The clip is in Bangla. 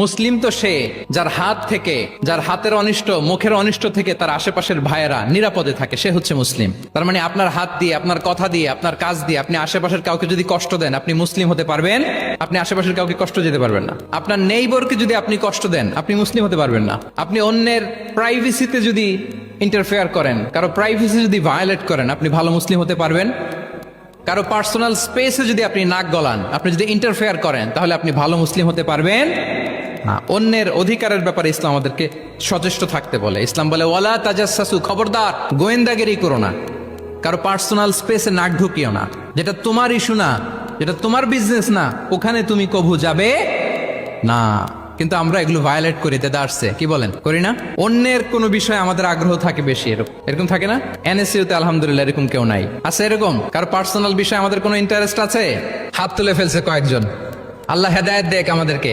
মুসলিম তো সে যার হাত থেকে, যার হাতের অনিষ্ট, মুখের অনিষ্ট থেকে তার আশেপাশের ভাইয়েরা নিরাপদে থাকে, সে হচ্ছে মুসলিম। তার মানে আপনার হাত দিয়ে, আপনার কথা দিয়ে, আপনার কাজ দিয়ে আপনি আশেপাশের কাউকে যদি কষ্ট দেন, আপনি মুসলিম হতে পারবেন? আপনি আশেপাশের কাউকে কষ্ট দিতে পারবেন না। আপনার নেইবরকে যদি আপনি কষ্ট দেন, আপনি মুসলিম হতে পারবেন না। আপনি অন্যের প্রাইভেসিতে যদি ইন্টারফেয়ার করেন, কারো প্রাইভেসি যদি ভায়োলেট করেন, আপনি ভালো মুসলিম হতে পারবেন? কারো পার্সোনাল স্পেসে যদি আপনি নাক গলান, আপনি যদি ইন্টারফেয়ার করেন, তাহলে আপনি ভালো মুসলিম হতে পারবেন না। অন্যের অধিকারের ব্যাপারে ইসলাম আমাদেরকে সচেষ্ট থাকতে বলে। ইসলাম বলে ওয়ালা তাজাসসু, খবরদার গোয়েন্দাগিরি করো না, কারো পার্সোনাল স্পেসে নাক ঢুকিও না। যেটা তোমার ইস্যু না, যেটা তোমার বিজনেস না, ওখানে তুমি কভু যাবে না। কিন্তু আমরা এগুলো ভায়োলেট করি, দাদা আসছে, কি বলেন, করি না? অন্যের কোনো বিষয়ে আমাদের আগ্রহ থাকে বেশি, এরকম থাকে না? এনএসইউতে আলহামদুলিল্লাহ এরকম কেউ নাই, আছে এরকম? কারো পার্সোনাল বিষয়ে আমাদের কোনো ইন্টারেস্ট আছে? হাত তুলে ফেলছে কয়েকজন, আল্লাহ হেদায়েত দেখ আমাদেরকে।